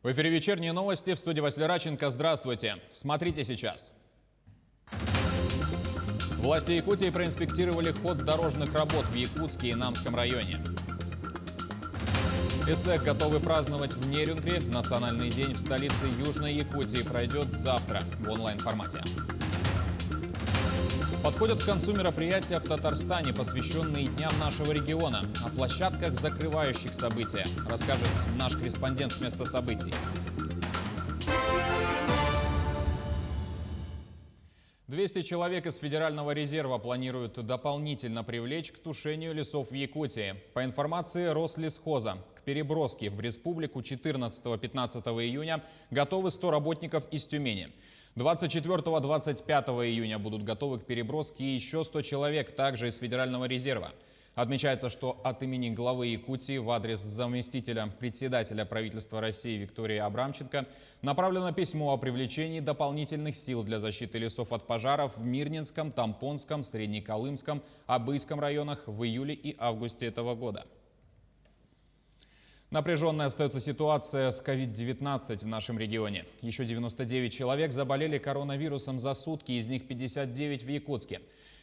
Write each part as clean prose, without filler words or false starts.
В эфире вечерние новости, в студии Василий Раченко. Здравствуйте. Смотрите сейчас. Власти Якутии проинспектировали ход дорожных работ в Якутске и Намском районе. ЭСЭК готовы праздновать в Нерюнгри. Национальный день в столице Южной Якутии пройдет завтра в онлайн-формате. Подходят к концу мероприятия в Татарстане, посвященные дням нашего региона. О площадках, закрывающих события, расскажет наш корреспондент с места событий. 200 человек из Федерального резерва планируют дополнительно привлечь к тушению лесов в Якутии. По информации Рослесхоза, к переброске в республику 14-15 июня готовы 100 работников из Тюмени. 24-25 июня будут готовы к переброске еще 100 человек, также из Федерального резерва. Отмечается, что от имени главы Якутии в адрес заместителя председателя правительства России Виктории Абрамченко направлено письмо о привлечении дополнительных сил для защиты лесов от пожаров в Мирнинском, Тампонском, Среднеколымском, Абыйском районах в июле и августе этого года. Напряженной остается ситуация с COVID-19 в нашем регионе. Еще 99 человек заболели коронавирусом за сутки, из них 59 в Якутске.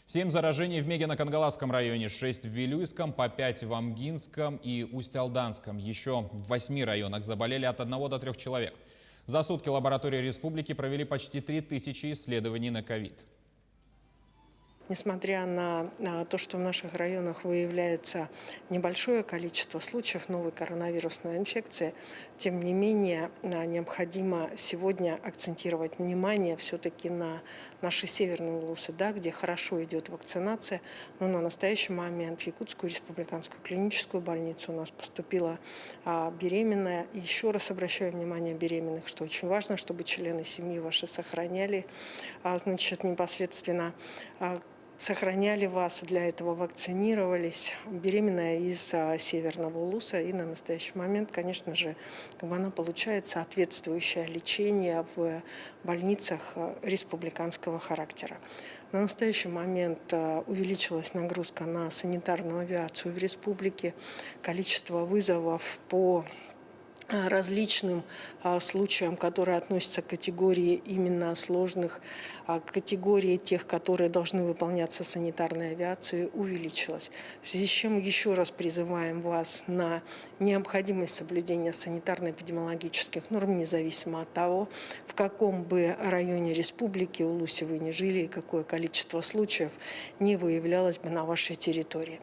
7 заражений в Мегино-Кангаласском районе, 6 в Вилюйском, по 5 в Амгинском и Усть-Алданском. Еще в 8 районах заболели от 1 до 3 человек. За сутки лаборатории республики провели почти 3000 исследований на ковид. Несмотря на то, что в наших районах выявляется небольшое количество случаев новой коронавирусной инфекции, тем не менее необходимо сегодня акцентировать внимание все-таки на наши северные улусы, где хорошо идет вакцинация. Но на настоящий момент в Якутскую республиканскую клиническую больницу у нас поступила беременная. И еще раз обращаю внимание беременных, что очень важно, чтобы члены семьи ваши сохраняли, непосредственно сохраняли вас, для этого вакцинировались. Беременная из Северного Улуса, и на настоящий момент, конечно же, она получает соответствующее лечение в больницах республиканского характера. На настоящий момент увеличилась нагрузка на санитарную авиацию в республике. Количество вызовов по различным случаям, которые относятся к категории именно сложных, категории тех, которые должны выполняться санитарной авиацией, увеличилась. В связи с чем еще раз призываем вас на необходимость соблюдения санитарно-эпидемиологических норм, независимо от того, в каком бы районе республики, улусе вы не жили, и какое количество случаев не выявлялось бы на вашей территории.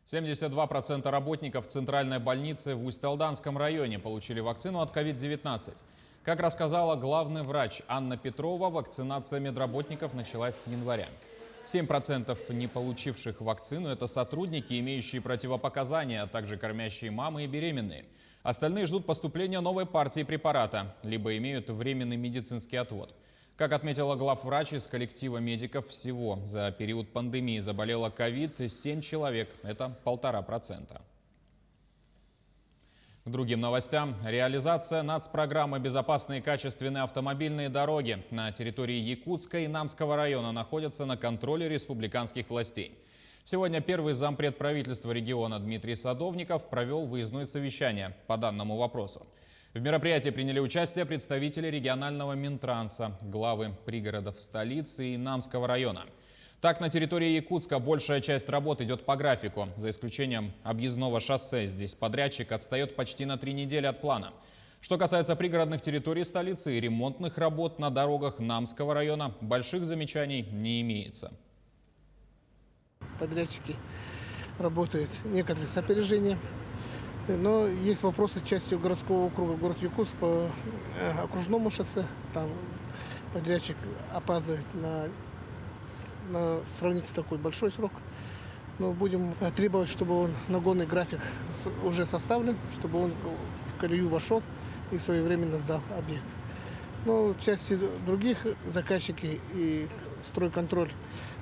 72% работников Центральной больницы в Усть-Алданском районе получили вакцину от COVID-19. Как рассказала главный врач Анна Петрова, вакцинация медработников началась с января. 7% не получивших вакцину – это сотрудники, имеющие противопоказания, а также кормящие мамы и беременные. Остальные ждут поступления новой партии препарата, либо имеют временный медицинский отвод. Как отметила главврач, из коллектива медиков всего за период пандемии заболело ковид 7 человек. Это 1,5%. К другим новостям. Реализация нацпрограммы «Безопасные и качественные автомобильные дороги» на территории Якутска и Намского района находятся на контроле республиканских властей. Сегодня первый зампред правительства региона Дмитрий Садовников провел выездное совещание по данному вопросу. В мероприятии приняли участие представители регионального Минтранса, главы пригородов столицы и Намского района. Так, на территории Якутска большая часть работ идет по графику. За исключением объездного шоссе, здесь подрядчик отстает почти на 3 недели от плана. Что касается пригородных территорий столицы и ремонтных работ на дорогах Намского района, больших замечаний не имеется. Подрядчики работают некоторые с опережением. Но есть вопросы частью городского округа, город Якутск по окружному шоссе. Там подрядчик опаздывает на сравнительно такой большой срок. Но будем требовать, чтобы он нагонный график уже составлен, чтобы он в колею вошел и своевременно сдал объект. Но в части других заказчики и стройконтроль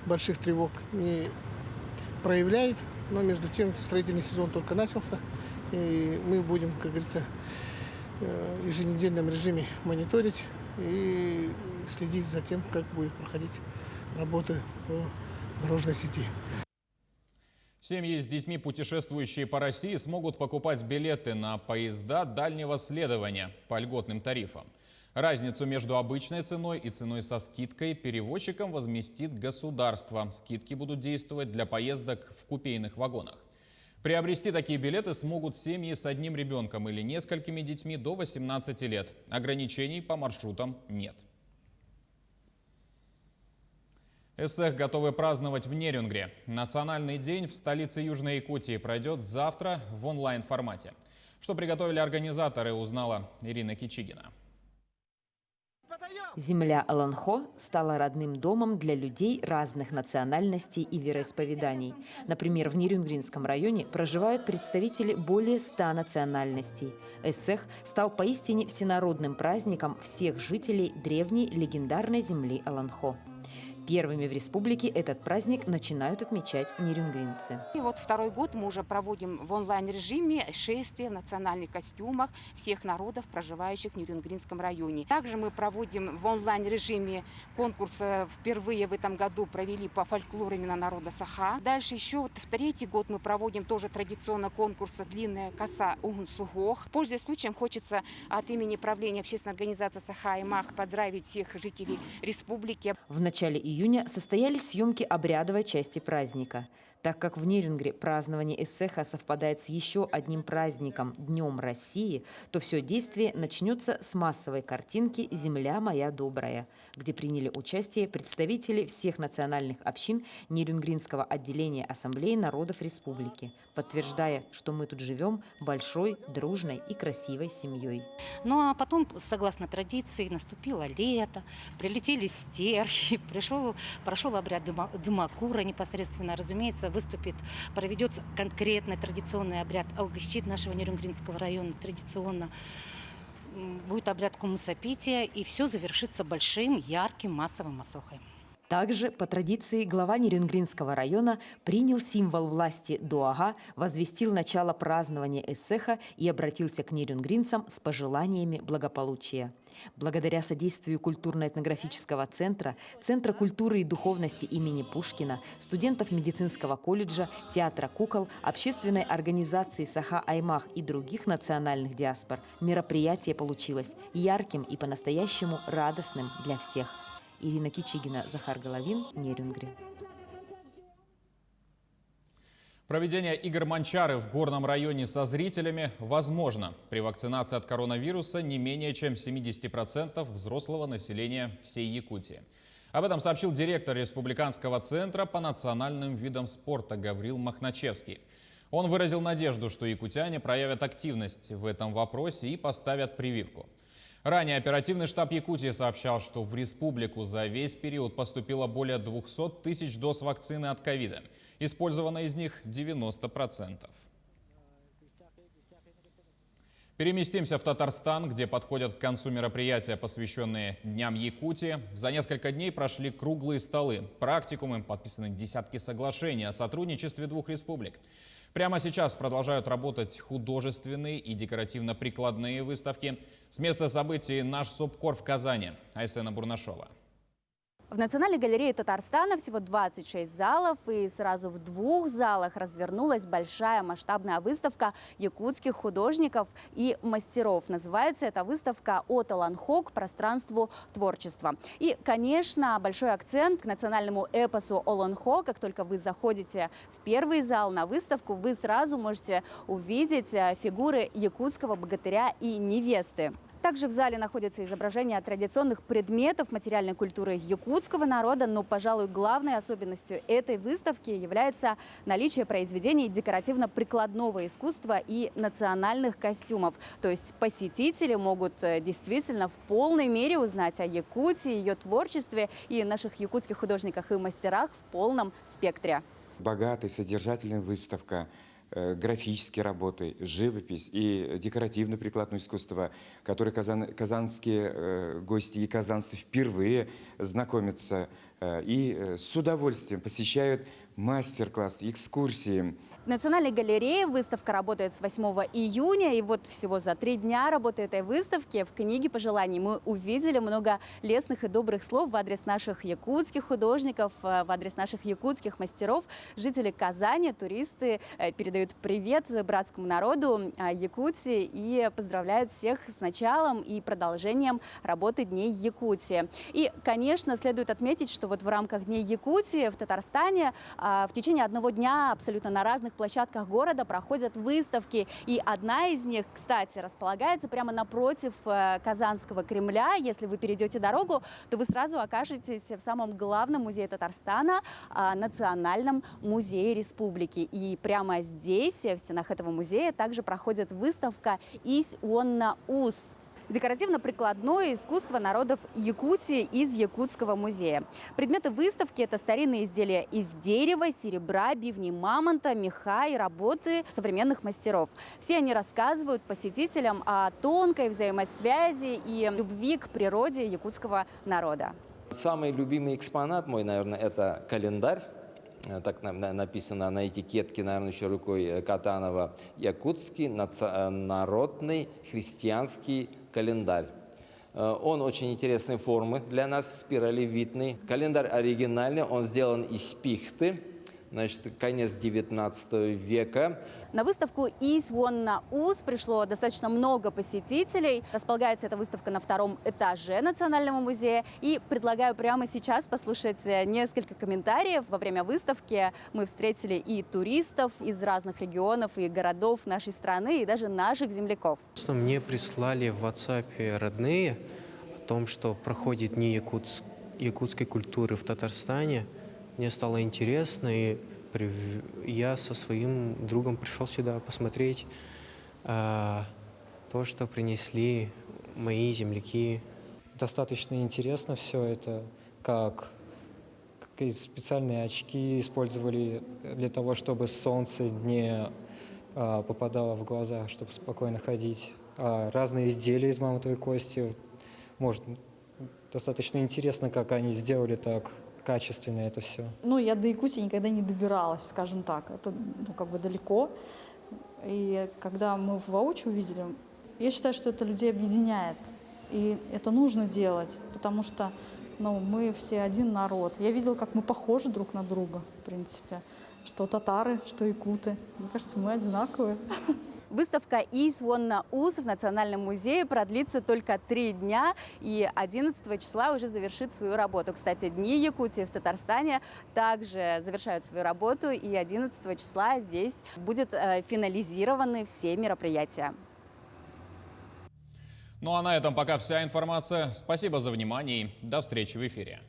больших тревог не проявляют. Но между тем строительный сезон только начался. И мы будем, как говорится, в еженедельном режиме мониторить и следить за тем, как будет проходить работа по дорожной сети. Семьи с детьми, путешествующие по России, смогут покупать билеты на поезда дальнего следования по льготным тарифам. Разницу между обычной ценой и ценой со скидкой перевозчикам возместит государство. Скидки будут действовать для поездок в купейных вагонах. Приобрести такие билеты смогут семьи с одним ребенком или несколькими детьми до 18 лет. Ограничений по маршрутам нет. ЭСЭХ готовы праздновать в Нерюнгре. Национальный день в столице Южной Якутии пройдет завтра в онлайн-формате. Что приготовили организаторы, узнала Ирина Кичигина. Земля Аланхо стала родным домом для людей разных национальностей и вероисповеданий. Например, в Нерюнгринском районе проживают представители более 100 национальностей. ЭСЭХ стал поистине всенародным праздником всех жителей древней легендарной земли Аланхо. Первыми в республике этот праздник начинают отмечать нерюнгринцы. И вот второй год мы уже проводим в онлайн-режиме шествия в национальных костюмах всех народов, проживающих в Нерюнгринском районе. Также мы проводим в онлайн-режиме конкурс, впервые в этом году провели по фольклору именно народа Саха. Дальше еще вот в третий год мы проводим тоже традиционно конкурс «Длинная коса Угун-Сугох». Пользуясь случаем, хочется от имени правления общественной организации Саха Аймах поздравить всех жителей республики. В начале июня состоялись съемки обрядовой части праздника. Так как в Нерюнгре празднование ЭСЭХа совпадает с еще одним праздником – Днем России, то все действие начнется с массовой картинки «Земля моя добрая», где приняли участие представители всех национальных общин Нерюнгринского отделения Ассамблеи народов республики, подтверждая, что мы тут живем большой, дружной и красивой семьей. Ну а потом, согласно традиции, наступило лето, прилетели стерхи, прошел обряд дымокура непосредственно, разумеется, проведет конкретный традиционный обряд алгыщит нашего Нерюнгринского района. Традиционно будет обряд кумысопития, и все завершится большим, ярким, массовым осохой. Также, по традиции, глава Нерюнгринского района принял символ власти дуага, возвестил начало празднования ЭСЭХа и обратился к нерюнгринцам с пожеланиями благополучия. Благодаря содействию культурно-этнографического центра, Центра культуры и духовности имени Пушкина, студентов медицинского колледжа, театра кукол, общественной организации Саха Аймах и других национальных диаспор, мероприятие получилось ярким и по-настоящему радостным для всех. Ирина Кичигина, Захар Головин, Нерюнгри. Проведение игр Манчары в горном районе со зрителями возможно. При вакцинации от коронавируса не менее чем 70% взрослого населения всей Якутии. Об этом сообщил директор Республиканского центра по национальным видам спорта Гаврил Махначевский. Он выразил надежду, что якутяне проявят активность в этом вопросе и поставят прививку. Ранее оперативный штаб Якутии сообщал, что в республику за весь период поступило более 200 тысяч доз вакцины от ковида. Использовано из них 90%. Переместимся в Татарстан, где подходят к концу мероприятия, посвященные Дням Якутии. За несколько дней прошли круглые столы, практикумы, подписаны десятки соглашений о сотрудничестве двух республик. Прямо сейчас продолжают работать художественные и декоративно-прикладные выставки. С места событий наш СОБКОР в Казани. Айсена Бурнашова. В Национальной галерее Татарстана всего 26 залов, и сразу в 2 залах развернулась большая масштабная выставка якутских художников и мастеров. Называется эта выставка «От Аланхо к пространству творчества». И, конечно, большой акцент к национальному эпосу Аланхо. Как только вы заходите в первый зал на выставку, вы сразу можете увидеть фигуры якутского богатыря и невесты. Также в зале находятся изображения традиционных предметов материальной культуры якутского народа, но, пожалуй, главной особенностью этой выставки является наличие произведений декоративно-прикладного искусства и национальных костюмов. То есть посетители могут действительно в полной мере узнать о Якутии, ее творчестве и наших якутских художниках и мастерах в полном спектре. Богатая, содержательная выставка, графические работы, живопись и декоративно-прикладное искусство, которые казанские гости и казанцы впервые знакомятся и с удовольствием посещают мастер-классы, экскурсии. Национальной галерее выставка работает с 8 июня, и вот всего за 3 дня работы этой выставки в книге пожеланий мы увидели много лестных и добрых слов в адрес наших якутских художников, в адрес наших якутских мастеров. Жители Казани, туристы передают привет братскому народу Якутии и поздравляют всех с началом и продолжением работы Дней Якутии. И, конечно, следует отметить, что вот в рамках Дней Якутии в Татарстане в течение одного дня абсолютно на разных площадках города проходят выставки. И одна из них, кстати, располагается прямо напротив Казанского Кремля. Если вы перейдете дорогу, то вы сразу окажетесь в самом главном музее Татарстана, Национальном музее республики. И прямо здесь, в стенах этого музея, также проходит выставка «Ись онна ус». Декоративно-прикладное искусство народов Якутии из Якутского музея. Предметы выставки – это старинные изделия из дерева, серебра, бивней мамонта, меха и работы современных мастеров. Все они рассказывают посетителям о тонкой взаимосвязи и любви к природе якутского народа. Самый любимый экспонат мой, наверное, это календарь. Так написано на этикетке, наверное, еще рукой Катанова. Якутский народный христианский календарь. Он очень интересной формы для нас, спиралевидный. Календарь оригинальный, он сделан из пихты, значит, конец 19 века. На выставку «Ись онна ус» пришло достаточно много посетителей. Располагается эта выставка на 2-м этаже Национального музея. И предлагаю прямо сейчас послушать несколько комментариев. Во время выставки мы встретили и туристов из разных регионов и городов нашей страны, и даже наших земляков. Мне прислали в WhatsApp родные о том, что проходит Дни якутской культуры в Татарстане. Мне стало интересно, и я со своим другом пришел сюда посмотреть то, что принесли мои земляки. Достаточно интересно все это, как специальные очки использовали для того, чтобы солнце не попадало в глаза, чтобы спокойно ходить. Разные изделия из мамонтовой кости. Может, достаточно интересно, как они сделали так качественно это все. Я до Якутии никогда не добиралась, скажем так. Это как бы далеко. И когда мы воочию увидели, я считаю, что это людей объединяет. И это нужно делать, потому что мы все один народ. Я видела, как мы похожи друг на друга, в принципе. Что татары, что якуты. Мне кажется, мы одинаковые. Выставка «Ись онна ус» в Национальном музее продлится только 3 дня и 11 числа уже завершит свою работу. Кстати, Дни Якутии в Татарстане также завершают свою работу, и 11 числа здесь будут финализированы все мероприятия. Ну а на этом пока вся информация. Спасибо за внимание и до встречи в эфире.